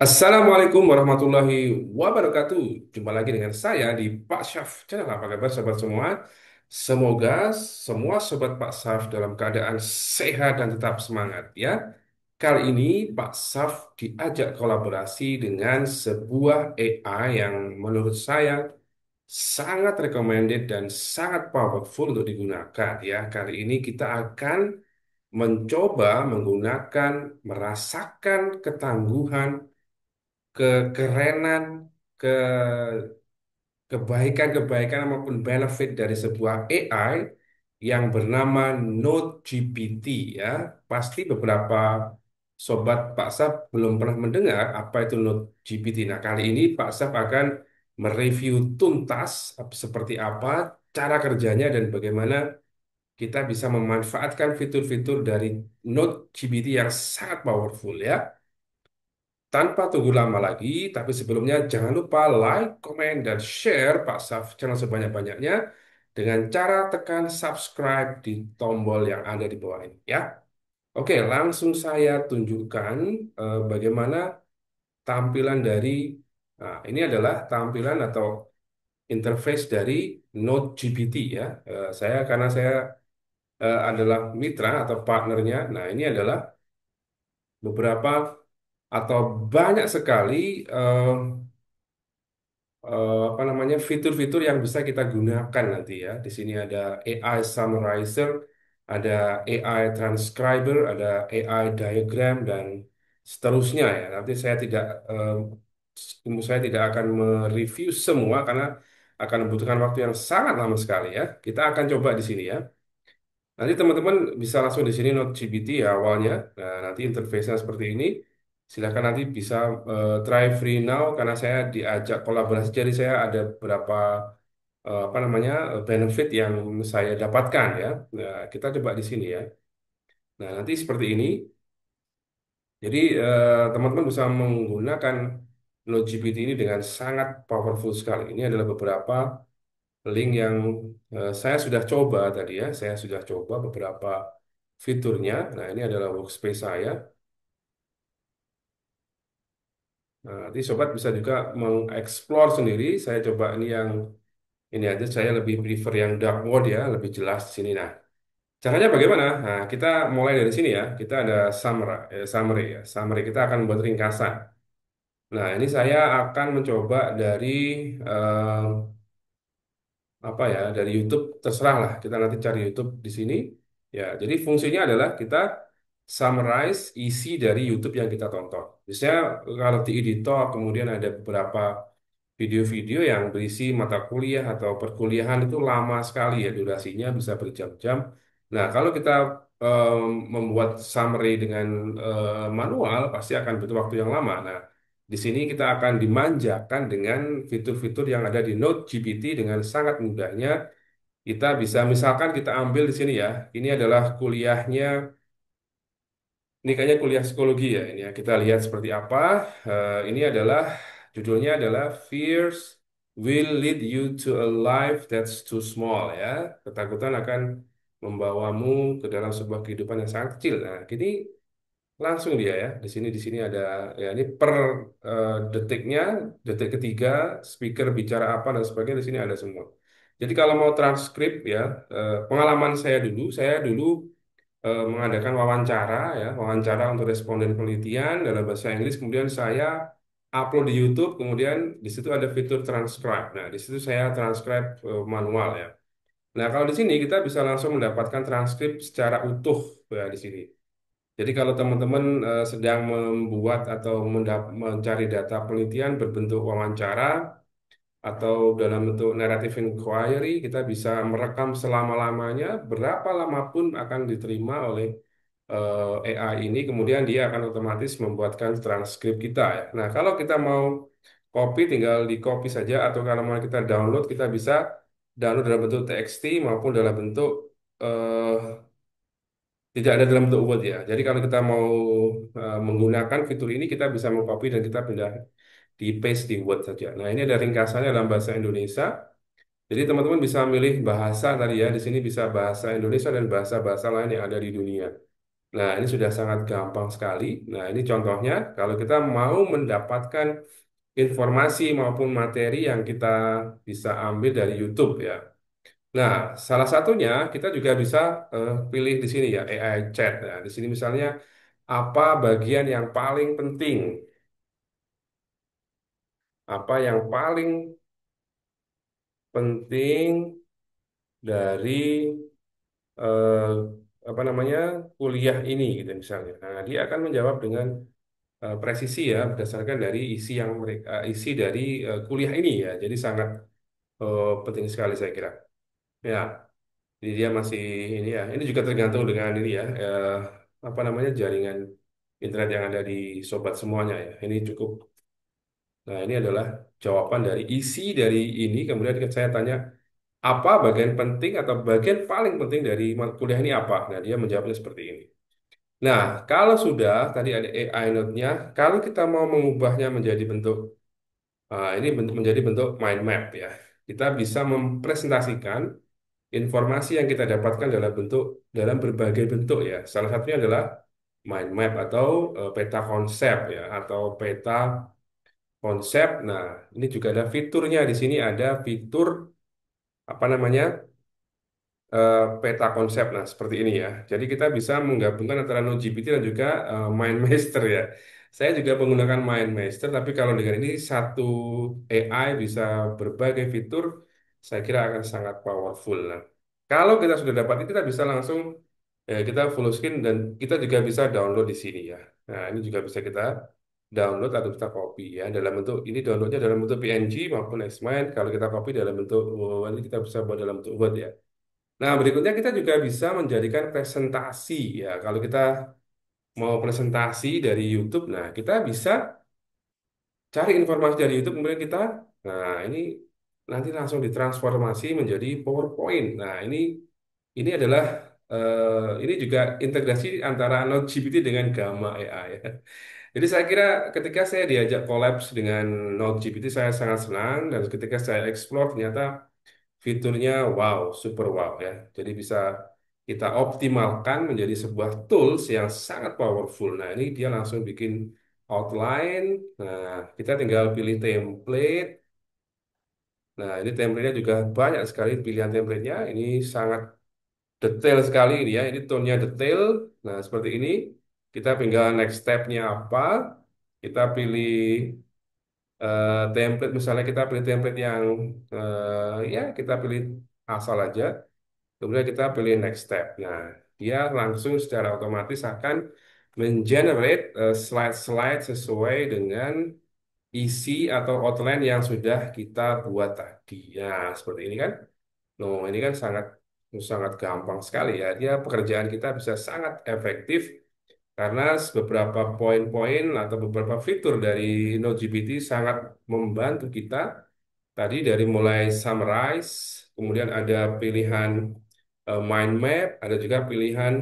Assalamualaikum warahmatullahi wabarakatuh. Jumpa lagi dengan saya di Pak Syaf Channel. Apa kabar sobat semua? Semoga semua sobat Pak Syaf dalam keadaan sehat dan tetap semangat ya. Kali ini Pak Syaf diajak kolaborasi dengan sebuah AI yang menurut saya sangat recommended dan sangat powerful untuk digunakan ya. Kali ini kita akan mencoba menggunakan merasakan ketangguhan kekerenan, ke kebaikan-kebaikan maupun benefit dari sebuah AI yang bernama Node GPT ya. Pasti beberapa sobat Pak Saf belum pernah mendengar apa itu Node GPT. Nah, kali ini Pak Saf akan mereview tuntas seperti apa cara kerjanya dan bagaimana kita bisa memanfaatkan fitur-fitur dari Node GPT yang sangat powerful ya. Tanpa tunggu lama lagi, tapi sebelumnya jangan lupa like, komen, dan share Pak Saf channel sebanyak-banyaknya dengan cara tekan subscribe di tombol yang ada di bawah ini ya. Oke, langsung saya tunjukkan bagaimana tampilan dari ini adalah tampilan atau interface dari Node GPT ya. Karena saya adalah mitra atau partnernya. Nah, ini adalah beberapa atau banyak sekali eh, apa namanya fitur-fitur yang bisa kita gunakan nanti ya. Di sini ada AI Summarizer, ada AI Transcriber, ada AI Diagram dan seterusnya ya. Nanti saya tidak akan mereview semua karena akan membutuhkan waktu yang sangat lama sekali ya. Kita akan coba di sini ya. Nanti teman-teman bisa langsung di sini Node GPT ya awalnya. Nah, nanti interface-nya seperti ini. Silakan nanti bisa try free now karena saya diajak kolaborasi. Jadi saya ada beberapa apa namanya benefit yang saya dapatkan ya. Nah, kita coba di sini ya. Nah, nanti seperti ini. Jadi teman-teman bisa menggunakan Node GPT ini dengan sangat powerful sekali. Ini adalah beberapa link yang saya sudah coba tadi ya. Saya sudah coba beberapa fiturnya. Nah, ini adalah workspace saya. Nah, nanti sobat bisa juga mengeksplor sendiri. Saya coba ini aja. Saya lebih prefer yang dark mode ya, lebih jelas di sini. Nah, caranya bagaimana? Nah, kita mulai dari sini ya. Kita ada summary ya. Summary kita akan buat ringkasan. Nah, ini saya akan mencoba dari eh, apa ya dari YouTube terserah lah kita nanti cari YouTube di sini ya jadi fungsinya adalah kita summarize isi dari YouTube yang kita tonton misalnya kalau di editor kemudian ada beberapa video-video yang berisi mata kuliah atau perkuliahan itu lama sekali ya durasinya bisa berjam-jam. Nah kalau kita em, membuat summary dengan manual pasti akan butuh waktu yang lama. Nah di sini kita akan dimanjakan dengan fitur-fitur yang ada di Node GPT dengan sangat mudahnya. Kita bisa, misalkan kita ambil di sini ya, ini adalah kuliahnya, ini kayaknya kuliah psikologi ya, ini ya. Kita lihat seperti apa. Ini adalah, judulnya adalah Fears Will Lead You to a Life That's Too Small ya. Ketakutan akan membawamu ke dalam sebuah kehidupan yang sangat kecil. Nah, gini langsung dia ya. Di sini ada ya ini per detiknya, detik ketiga, speaker bicara apa dan sebagainya di sini ada semua. Jadi kalau mau transkrip ya, pengalaman saya dulu mengadakan wawancara ya, wawancara untuk responden penelitian dalam bahasa Inggris, kemudian saya upload di YouTube, kemudian di situ ada fitur transcribe. Nah, di situ saya transcribe manual ya. Nah, kalau di sini kita bisa langsung mendapatkan transkrip secara utuh ya di sini. Jadi kalau teman-teman sedang membuat atau mencari data penelitian berbentuk wawancara atau dalam bentuk narrative inquiry, kita bisa merekam selama-lamanya, berapa lama pun akan diterima oleh AI ini, kemudian dia akan otomatis membuatkan transkrip kita ya. Nah, kalau kita mau copy, tinggal di copy saja, atau kalau mau kita download, kita bisa download dalam bentuk TXT maupun dalam bentuk eh, tidak ada dalam bentuk Word ya. Jadi kalau kita mau menggunakan fitur ini, kita bisa mengcopy dan kita pindah di paste di Word saja. Nah, ini ada ringkasannya dalam bahasa Indonesia. Jadi teman-teman bisa milih bahasa tadi ya. Di sini bisa bahasa Indonesia dan bahasa-bahasa lain yang ada di dunia. Nah, ini sudah sangat gampang sekali. Nah, ini contohnya kalau kita mau mendapatkan informasi maupun materi yang kita bisa ambil dari YouTube ya. Nah, salah satunya kita juga bisa pilih di sini ya AI chat. Nah, di sini misalnya apa bagian yang paling penting, apa yang paling penting dari eh, apa namanya kuliah ini gitu misalnya. Nah, dia akan menjawab dengan presisi ya berdasarkan dari isi yang mereka isi dari kuliah ini ya. Jadi sangat penting sekali saya kira. Ya, jadi dia masih ini ya. Ini juga tergantung dengan ini ya apa namanya jaringan internet yang ada di sobat semuanya ya. Ini cukup. Nah, ini adalah jawaban dari isi dari ini. Kemudian saya tanya apa bagian penting atau bagian paling penting dari kuliah ini apa? Nah, dia menjawabnya seperti ini. Nah, kalau sudah tadi ada AI note-nya, kalau kita mau mengubahnya menjadi bentuk ini menjadi bentuk mind map ya. Kita bisa mempresentasikan informasi yang kita dapatkan dalam berbagai bentuk ya. Salah satunya adalah mind map atau peta konsep ya atau peta konsep. Nah, ini juga ada fiturnya di sini ada fitur apa namanya? Peta konsep. Nah, seperti ini ya. Jadi kita bisa menggabungkan antara NoGPT dan juga MindMaster ya. Saya juga menggunakan MindMaster, tapi kalau dengan ini satu AI bisa berbagai fitur, saya kira akan sangat powerful. Nah, kalau kita sudah dapat ini, kita bisa langsung kita full screen dan kita juga bisa download di sini ya. Nah, ini juga bisa kita download atau kita copy ya dalam bentuk ini downloadnya dalam bentuk PNG maupun XMind. Kalau kita copy dalam bentuk ini kita bisa buat dalam bentuk Word ya. Nah, berikutnya kita juga bisa menjadikan presentasi ya. Kalau kita mau presentasi dari YouTube, nah kita bisa cari informasi dari YouTube, kemudian kita, nah ini nanti langsung ditransformasi menjadi PowerPoint. Nah, ini adalah ini juga integrasi antara Node GPT dengan Gamma AI. Ya. Jadi saya kira ketika saya diajak kolaps dengan Node GPT, saya sangat senang dan ketika saya explore ternyata fiturnya wow, super wow ya. Jadi bisa kita optimalkan menjadi sebuah tools yang sangat powerful. Nah, ini dia langsung bikin outline. Nah, kita tinggal pilih template. Nah, ini template-nya juga banyak sekali pilihan template-nya. Ini sangat detail sekali ini ya. Ini tone-nya detail. Nah, seperti ini. Kita tinggal next step-nya apa. Kita pilih template, misalnya kita pilih template yang ya kita pilih asal aja. Kemudian kita pilih next step. Nah, dia langsung secara otomatis akan mengenerate slide-slide sesuai dengan isi atau outline yang sudah kita buat tadi. Ya, seperti ini kan. No, ini kan sangat sangat gampang sekali ya. Dia pekerjaan kita bisa sangat efektif karena beberapa poin-poin atau beberapa fitur dari NoGPT sangat membantu kita. Tadi dari mulai summarize, kemudian ada pilihan mind map, ada juga pilihan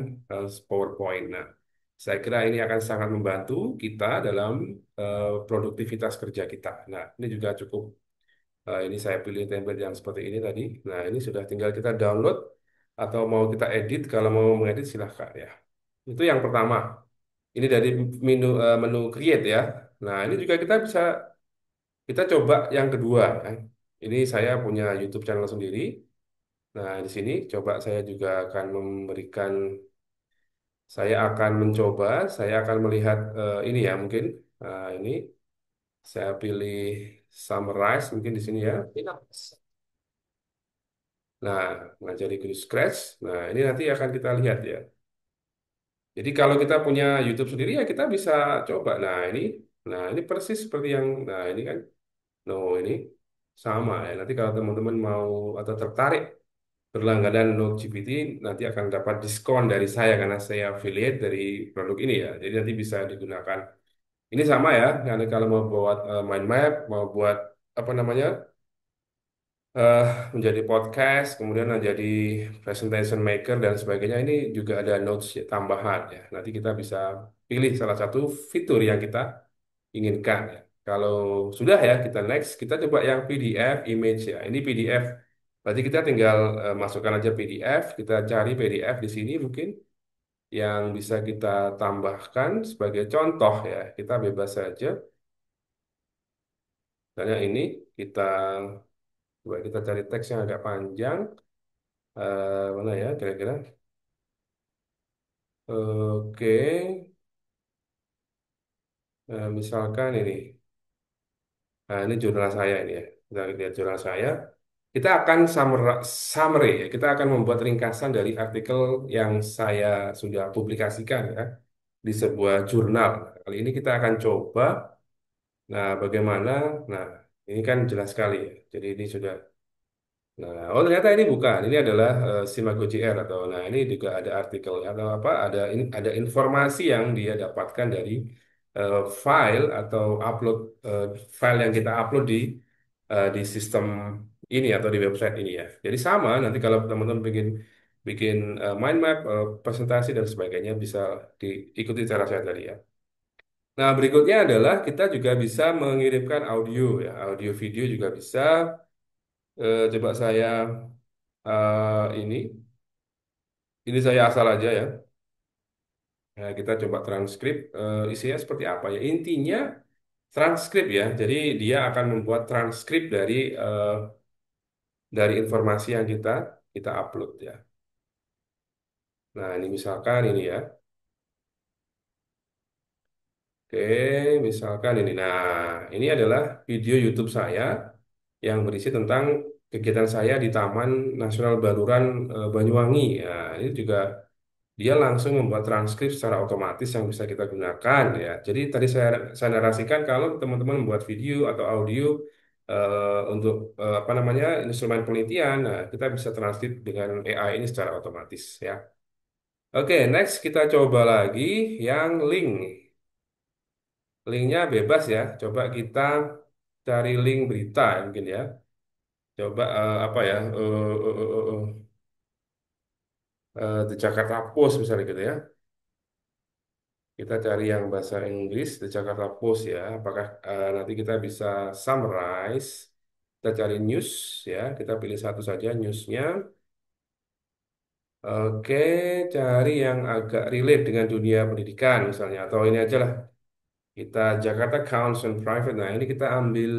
PowerPoint. Nah, saya kira ini akan sangat membantu kita dalam produktivitas kerja kita. Nah, ini juga cukup. Ini saya pilih template yang seperti ini tadi. Nah, ini sudah tinggal kita download atau mau kita edit. Kalau mau mengedit silahkan ya. Itu yang pertama. Ini dari menu create ya. Nah, ini juga kita coba yang kedua. Ya. Ini saya punya YouTube channel sendiri. Nah, di sini coba saya juga akan saya akan melihat ini ya mungkin. Nah, ini saya pilih summarize mungkin di sini ya. Nah, ngajari Guru Scratch. Nah, ini nanti akan kita lihat ya. Jadi kalau kita punya YouTube sendiri ya kita bisa coba. Nah ini persis seperti yang, nah ini kan, no ini sama ya. Nanti kalau teman-teman mau atau tertarik berlangganan Node GPT, nanti akan dapat diskon dari saya karena saya affiliate dari produk ini ya. Jadi nanti bisa digunakan. Ini sama ya. Nanti kalau mau buat mind map, mau buat apa namanya eh, menjadi podcast, kemudian menjadi presentation maker dan sebagainya. Ini juga ada notes tambahan ya. Nanti kita bisa pilih salah satu fitur yang kita inginkan ya. Kalau sudah ya kita next, kita coba yang PDF image ya. Ini PDF. Berarti kita tinggal masukkan aja PDF, kita cari PDF di sini mungkin. yang bisa kita tambahkan sebagai contoh ya. Kita bebas saja. Misalnya ini kita coba kita cari teks yang agak panjang. Mana ya kira-kira? Oke, misalkan ini. Nah, ini jurnal saya ini ya. Kita lihat jurnal saya. Kita akan summary ya. Kita akan membuat ringkasan dari artikel yang saya sudah publikasikan ya di sebuah jurnal. Kali ini kita akan coba. Nah, bagaimana? Nah, ini kan jelas sekali ya. Jadi ini sudah. Nah, oh ternyata ini bukan. Ini adalah Simago JR atau nah ini juga ada artikel atau apa? Ada informasi yang dia dapatkan dari file atau upload eh, file yang kita upload di sistem ini atau di website ini ya. Jadi sama nanti kalau teman-teman bikin bikin mind map, presentasi dan sebagainya bisa diikuti cara saya tadi ya. Nah, berikutnya adalah kita juga bisa mengirimkan audio ya, audio video juga bisa. Coba saya ini saya asal aja ya. Nah, kita coba transkrip isinya seperti apa ya. Intinya transkrip ya. Jadi dia akan membuat transkrip dari informasi yang kita upload ya. Nah, ini misalkan ini ya. Oke, misalkan ini. Nah, ini adalah video YouTube saya yang berisi tentang kegiatan saya di Taman Nasional Baluran Banyuwangi. Ya, ini juga dia langsung membuat transkrip secara otomatis yang bisa kita gunakan ya. Jadi tadi saya narasikan kalau teman-teman membuat video atau audio untuk apa namanya instrumen penelitian, nah kita bisa transkrip dengan AI ini secara otomatis ya. Oke, next kita coba lagi yang link. Linknya bebas ya. Coba kita cari link berita ya, mungkin ya. Coba apa ya? The Jakarta Post misalnya gitu ya. Kita cari yang bahasa Inggris, The Jakarta Post ya. Apakah nanti kita bisa summarize? Kita cari news ya. Kita pilih satu saja newsnya. Oke, cari yang agak relate dengan dunia pendidikan misalnya. Atau ini aja lah. Kita Jakarta Counts and Private. Nah, ini kita ambil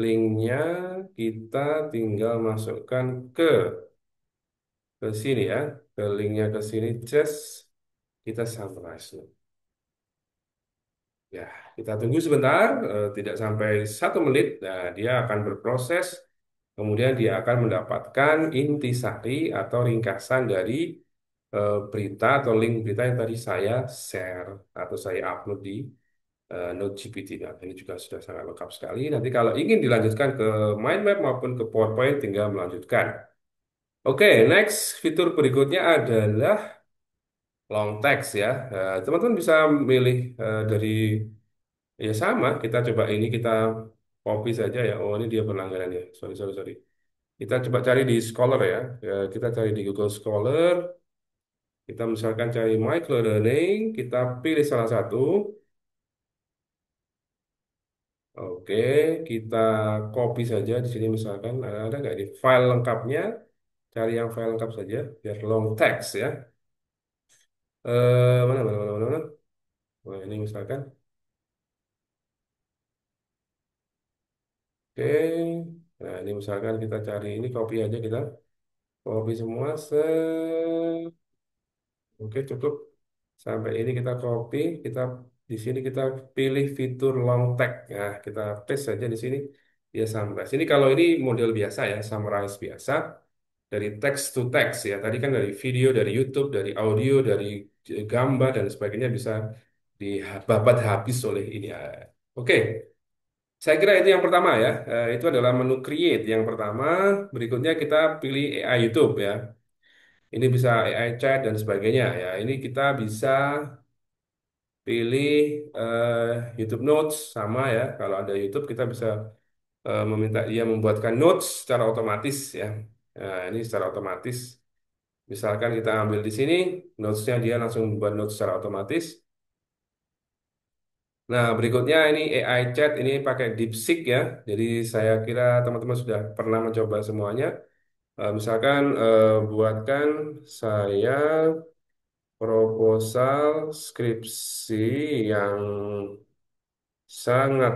linknya. Kita tinggal masukkan ke sini ya. Ke linknya ke sini. Just kita summarize. Ya, kita tunggu sebentar, tidak sampai 1 menit. Nah, dia akan berproses, kemudian dia akan mendapatkan intisari atau ringkasan dari berita atau link berita yang tadi saya share atau saya upload di Node GPT. Nah, ini juga sudah sangat lengkap sekali. Nanti kalau ingin dilanjutkan ke mind map maupun ke PowerPoint, tinggal melanjutkan. Oke, next fitur berikutnya adalah long text ya. Teman-teman bisa milih dari ya sama, kita coba ini kita copy saja ya. Oh, ini dia berlangganan ya. Sorry, sorry, sorry. Kita coba cari di Scholar ya. Kita cari di Google Scholar. Kita misalkan cari microlearning. Kita pilih salah satu. Oke, kita copy saja di sini misalkan ada nggak di file lengkapnya? Cari yang file lengkap saja biar long text ya. Mana, mana, mana, mana, mana. Nah, ini misalkan. Oke. Nah, ini misalkan kita cari ini copy aja kita. Copy semua. Oke, cukup. Sampai ini kita copy, kita di sini kita pilih fitur long tag. Nah, kita paste saja di sini. Dia summarize. Ini kalau ini model biasa ya, summarize biasa dari text to text ya. Tadi kan dari video, dari YouTube, dari audio, dari gambar dan sebagainya bisa dibabat habis oleh ini. Oke, saya kira itu yang pertama ya. Itu adalah menu create yang pertama. Berikutnya kita pilih AI YouTube ya. Ini bisa AI chat dan sebagainya ya. Ini kita bisa pilih YouTube Notes sama ya. Kalau ada YouTube kita bisa meminta dia membuatkan notes secara otomatis ya. Nah, ini secara otomatis. Misalkan kita ambil di sini, notesnya dia langsung membuat notes secara otomatis. Nah, berikutnya ini AI chat ini pakai DeepSeek ya. Jadi saya kira teman-teman sudah pernah mencoba semuanya. Misalkan buatkan saya proposal skripsi yang sangat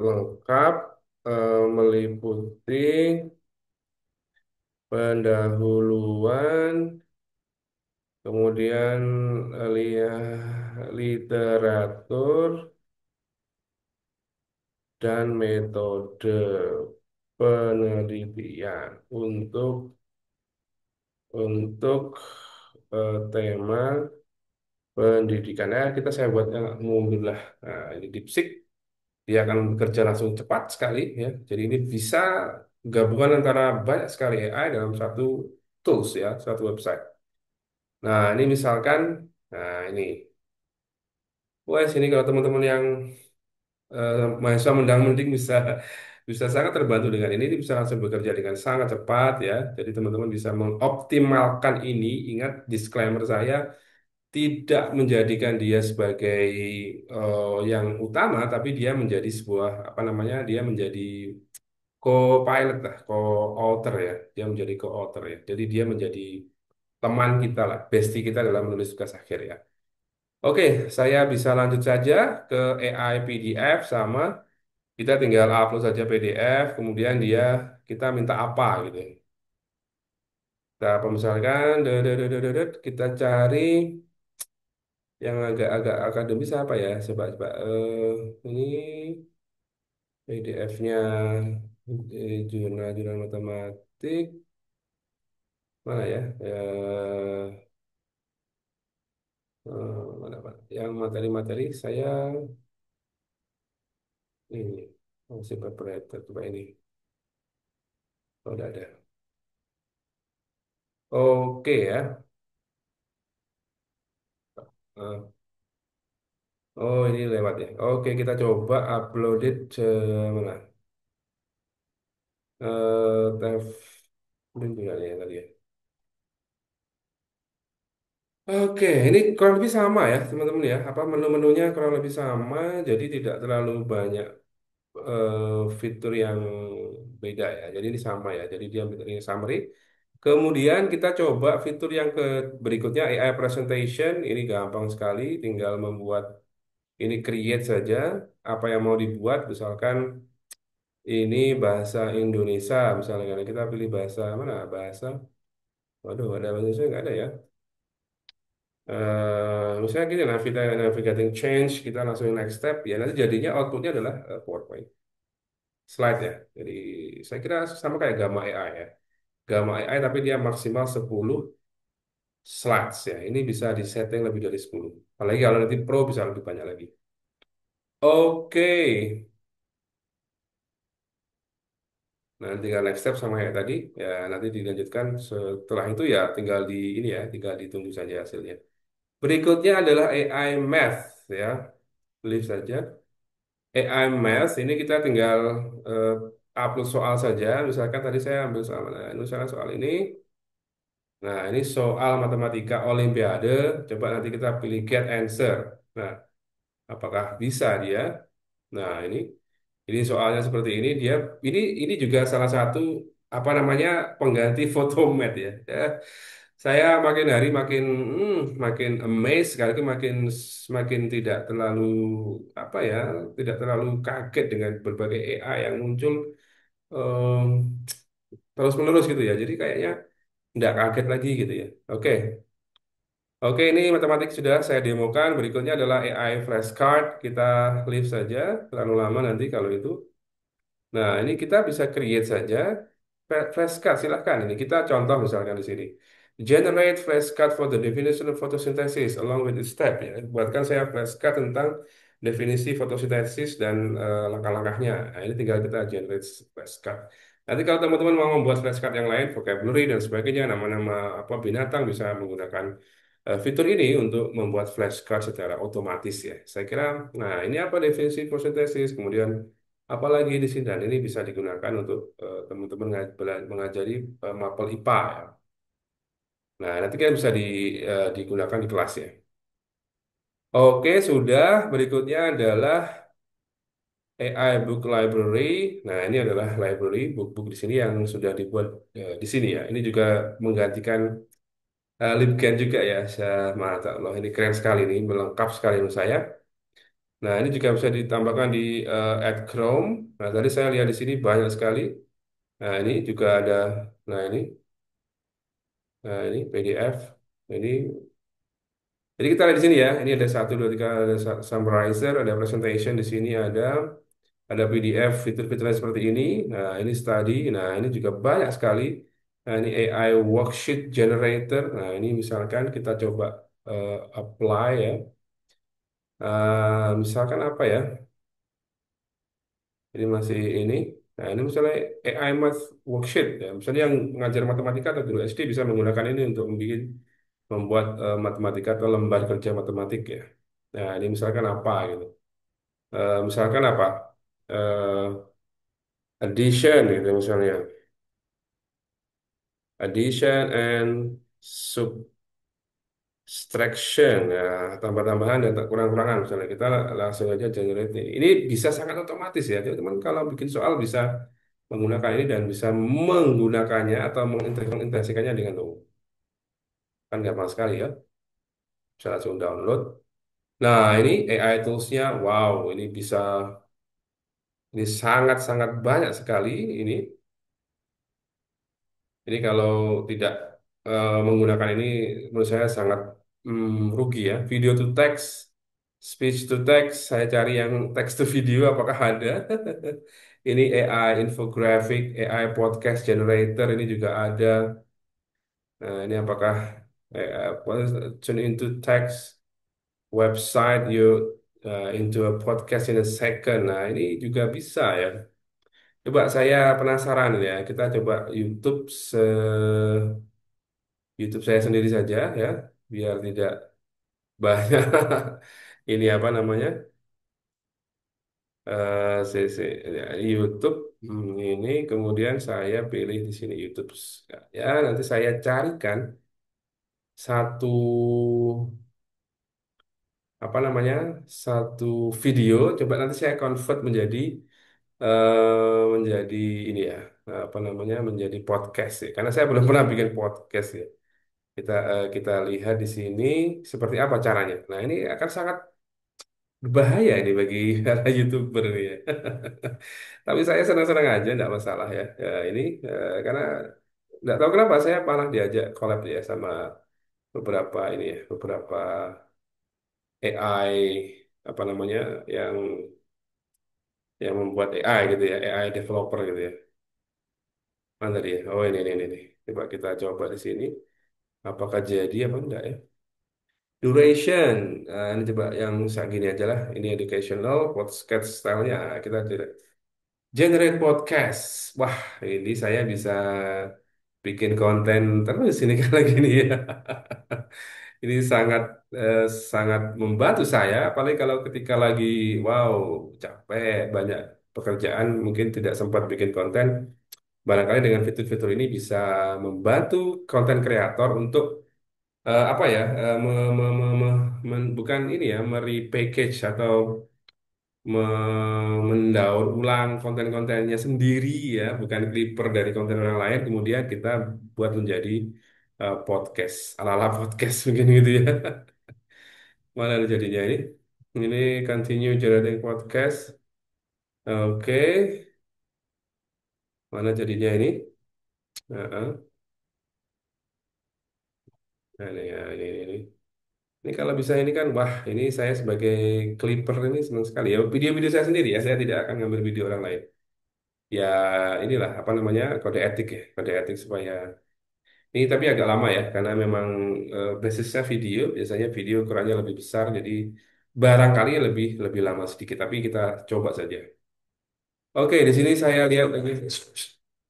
lengkap, meliputi pendahuluan, kemudian literatur dan metode penelitian untuk tema pendidikan. Kita saya buat mundur lah. Nah, ini DeepSeek dia akan bekerja langsung cepat sekali ya. Jadi ini bisa gabungan antara banyak sekali AI dalam satu tools ya, satu website. Nah, ini misalkan, nah ini, wes ini kalau teman-teman yang mahasiswa mendang-mending bisa bisa sangat terbantu dengan ini bisa langsung bekerja dengan sangat cepat ya. Jadi teman-teman bisa mengoptimalkan ini. Ingat disclaimer saya tidak menjadikan dia sebagai yang utama, tapi dia menjadi sebuah apa namanya? Dia menjadi co-pilot lah, co-author ya. Dia menjadi co-author ya. Jadi dia menjadi teman kita lah, bestie kita dalam menulis tugas akhir ya. Oke, saya bisa lanjut saja ke AI PDF sama kita tinggal upload saja PDF, kemudian kita minta apa gitu. Kita misalkan, kita cari yang agak-agak akademis apa ya? Coba coba ini PDF-nya jurnal-jurnal matematik mana ya? Mana Pak? Yang materi-materi saya ini masih preparator coba ini. Oh, udah ada. Oke ya. Eh, Oh, ini lewat ya. Oke, kita coba upload it mana? Tab link juga nih ya tadi ya. Oke, ini kurang lebih sama ya, teman-teman ya. Apa menu-menunya kurang lebih sama, jadi tidak terlalu banyak fitur yang beda ya. Jadi ini sama ya. Jadi dia ini summary. Kemudian kita coba fitur yang ke berikutnya AI presentation. Ini gampang sekali, tinggal membuat ini create saja apa yang mau dibuat, misalkan ini bahasa Indonesia misalnya karena kita pilih bahasa mana bahasa waduh ada bahasa Indonesia nggak ada ya. Misalnya gini navigating change kita langsung next step ya nanti jadinya outputnya adalah PowerPoint slide ya. Jadi saya kira sama kayak Gamma AI ya, Gamma AI tapi dia maksimal 10 slides ya. Ini bisa disetting lebih dari 10, apalagi kalau nanti Pro bisa lebih banyak lagi. Oke. Nah, tinggal next step sama kayak tadi, ya nanti dilanjutkan setelah itu ya tinggal di ini ya, tinggal ditunggu saja hasilnya. Berikutnya adalah AI Math ya, lihat saja. AI Math ini kita tinggal eh, upload soal saja. Misalkan tadi saya ambil soal mana? Misalkan soal ini. Nah, ini soal matematika Olimpiade. Coba nanti kita pilih get answer. Nah, apakah bisa dia? Nah, ini soalnya seperti ini ini juga salah satu apa namanya pengganti Photomat ya. Ya, saya makin hari makin amazed sekali itu makin tidak terlalu apa ya tidak terlalu kaget dengan berbagai AI yang muncul em, terus menerus gitu ya. Jadi kayaknya tidak kaget lagi gitu ya. Oke. Oke, ini matematik sudah saya demokan. Berikutnya adalah AI flashcard. Kita leave saja, terlalu lama nanti kalau itu. Nah, ini kita bisa create saja flashcard. Silahkan. Ini kita contoh misalkan di sini. Generate flashcard for the definition of photosynthesis along with its step. Ya. Buatkan saya flashcard tentang definisi fotosintesis dan langkah-langkahnya. Nah, ini tinggal kita generate flashcard. Nanti kalau teman-teman mau membuat flashcard yang lain, vocabulary dan sebagainya, nama-nama apa binatang bisa menggunakan fitur ini untuk membuat flashcard secara otomatis ya. Saya kira, nah ini apa definisi fotosintesis, kemudian apalagi di sini dan ini bisa digunakan untuk teman-teman mengajari mapel IPA ya. Nah, nanti kan bisa digunakan di kelas ya. Oke, sudah. Berikutnya adalah AI Book Library. Nah, ini adalah library buku-buku di sini yang sudah dibuat di sini ya. Ini juga menggantikan Libgen juga ya. Mantap Allah, ini keren sekali nih, melengkap sekali menurut saya. Nah, ini juga bisa ditambahkan di Add Chrome. Nah, tadi saya lihat di sini banyak sekali. Nah, ini juga ada. Nah, ini PDF. Ini jadi kita lihat di sini ya. Ini ada satu, dua, tiga, ada summarizer, ada presentation di sini ada PDF fitur-fiturnya seperti ini. Nah, ini study. Nah, ini juga banyak sekali. Nah, ini AI worksheet generator. Nah, ini misalkan kita coba apply ya. Misalkan apa ya? Ini masih ini. Nah, ini misalnya AI Math Worksheet ya. Misalnya yang mengajar matematika atau guru SD bisa menggunakan ini untuk membuat matematika atau lembar kerja matematik ya. Nah, ini misalkan apa gitu. Misalkan apa? Eh, Addition gitu misalnya. Addition and subtraction ya, tambah-tambahan dan kurang-kurangan misalnya kita langsung aja generate ini bisa sangat otomatis ya teman-teman kalau bikin soal bisa menggunakan ini dan bisa menggunakannya atau mengintegrasikannya dengan kan gampang sekali ya bisa langsung download. Nah, ini AI toolsnya wow, ini sangat-sangat banyak sekali ini. Ini kalau tidak menggunakan ini menurut saya sangat rugi ya. Video to text, speech to text, saya cari yang text to video apakah ada. Ini AI infographic, AI podcast generator ini juga ada. Nah, ini apakah turn into text website you into a podcast in a second. Nah, ini juga bisa ya. Coba saya penasaran ya. Kita coba YouTube saya sendiri saja ya, biar tidak banyak ini apa namanya ya, YouTube ini kemudian saya pilih di sini YouTube ya nanti saya carikan satu apa namanya satu video coba nanti saya convert menjadi ini ya apa namanya menjadi podcast ya karena saya belum pernah bikin podcast ya kita lihat di sini seperti apa caranya. Nah, ini akan sangat berbahaya ini bagi para YouTuber ini ya. Tapi saya senang-senang aja, nggak masalah ya. Ya ini karena nggak tahu kenapa saya malah diajak collab ya sama beberapa AI apa namanya yang yang membuat AI gitu ya, AI developer gitu ya. Mana dia? Oh ini. Coba kita coba di sini. Apakah jadi apa enggak ya? Duration, ini coba yang segini aja lah. Ini educational, podcast stylenya kita generate podcast. Wah, ini saya bisa bikin konten terus ini kalau gini ya. Ini eh, sangat membantu saya, apalagi kalau ketika lagi wow capek banyak pekerjaan mungkin tidak sempat bikin konten. Barangkali dengan fitur-fitur ini bisa membantu konten kreator untuk apa ya bukan ini ya merepackage atau mendaur ulang konten-kontennya sendiri ya bukan clipper dari konten orang lain kemudian kita buat menjadi podcast ala-ala podcast mungkin gitu ya mana ada jadinya ini continue generating podcast oke mana jadinya ini. Heeh. Nah, ini, ya, ini. Ini kalau bisa ini kan, wah ini saya sebagai clipper ini senang sekali ya. Video-video saya sendiri ya, saya tidak akan ngambil video orang lain. Ya inilah apa namanya kode etik ya, kode etik supaya ini tapi agak lama ya, karena memang basisnya video, biasanya video ukurannya lebih besar, jadi barangkali lebih lebih lama sedikit. Tapi kita coba saja. Oke, di sini saya lihat lagi.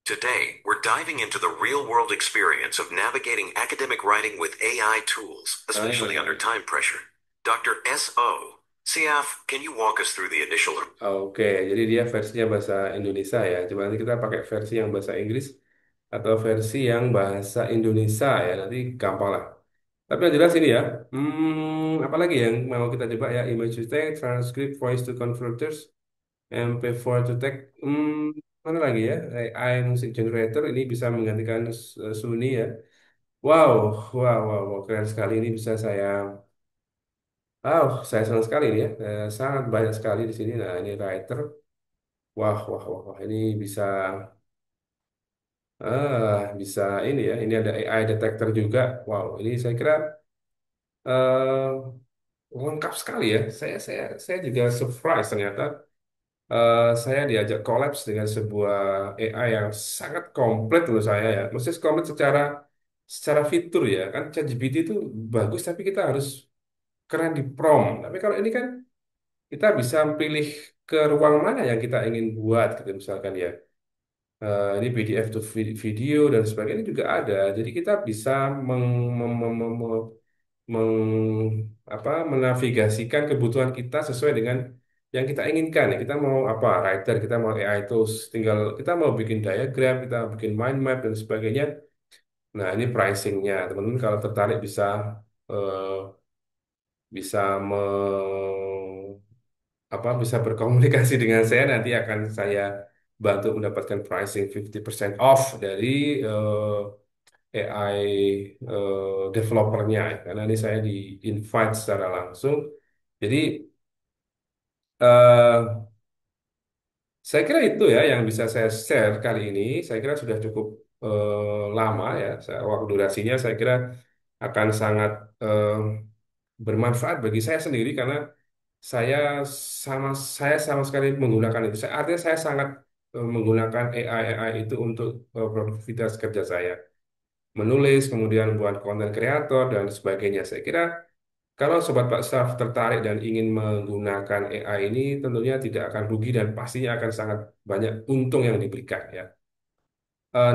Today, we're diving into the real world experience of navigating academic writing with AI tools, especially under Ah, time pressure. Dr. S.O. Siaf, can you walk us through the initial? oke, jadi dia versinya bahasa Indonesia ya. Coba nanti kita pakai versi yang bahasa Inggris atau versi yang bahasa Indonesia ya. Nanti gampang lah. Tapi yang jelas ini ya. Apalagi yang mau kita coba ya? Image to text, transcript, voice to converters, MP4 to text. Mana lagi ya? AI music generator ini bisa menggantikan Suni ya. Wow, wow, wow, wow, keren sekali ini bisa saya senang sekali ini ya. Sangat banyak sekali di sini. Nah, ini writer. Wah, wah, wah, wah, ini bisa, bisa ini ya. Ini ada AI detector juga. Wow, ini saya kira eh, lengkap sekali ya. Saya juga surprise ternyata. Saya diajak kolaps dengan sebuah AI yang sangat komplit menurut saya ya. Maksudnya komplit secara fitur ya. Kan ChatGPT itu bagus, tapi kita harus keren di prompt. Tapi kalau ini kan kita bisa pilih ke ruang mana yang kita ingin buat gitu misalkan ya. Ini PDF to video dan sebagainya juga ada. Jadi kita bisa menavigasikan kebutuhan kita sesuai dengan yang kita inginkan ya. Kita mau apa, writer, kita mau AI tools, tinggal kita mau bikin diagram, kita mau bikin mind map dan sebagainya. Nah, ini pricingnya, teman-teman kalau tertarik bisa eh, bisa me, bisa berkomunikasi dengan saya, nanti akan saya bantu mendapatkan pricing 50% off dari AI developernya ya. Karena ini saya di invite secara langsung. Jadi eh, saya kira itu ya yang bisa saya share kali ini. Saya kira sudah cukup lama ya. Waktu durasinya saya kira akan sangat eh, bermanfaat bagi saya sendiri karena saya saya sama sekali menggunakan itu. Artinya saya sangat menggunakan AI itu untuk produktivitas kerja saya. Menulis, kemudian buat konten kreator dan sebagainya. Saya kira kalau Sobat Pak Staff tertarik dan ingin menggunakan AI ini, tentunya tidak akan rugi dan pastinya akan sangat banyak untung yang diberikan ya.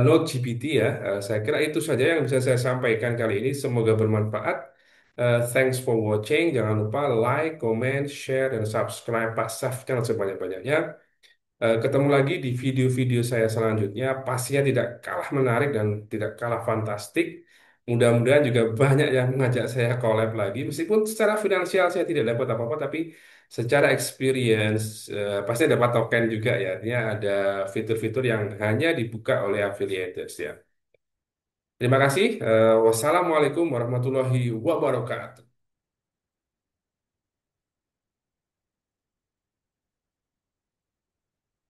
Note GPT ya, saya kira itu saja yang bisa saya sampaikan kali ini. Semoga bermanfaat. Thanks for watching. Jangan lupa like, comment, share, dan subscribe Pak Staff channel sebanyak-banyaknya. Ketemu lagi di video-video saya selanjutnya. Pastinya tidak kalah menarik dan tidak kalah fantastik. Mudah-mudahan juga banyak yang mengajak saya collab lagi. Meskipun secara finansial saya tidak dapat apa-apa, tapi secara experience pasti dapat token juga ya. Artinya ada fitur-fitur yang hanya dibuka oleh affiliates ya. Terima kasih. Wassalamualaikum warahmatullahi wabarakatuh.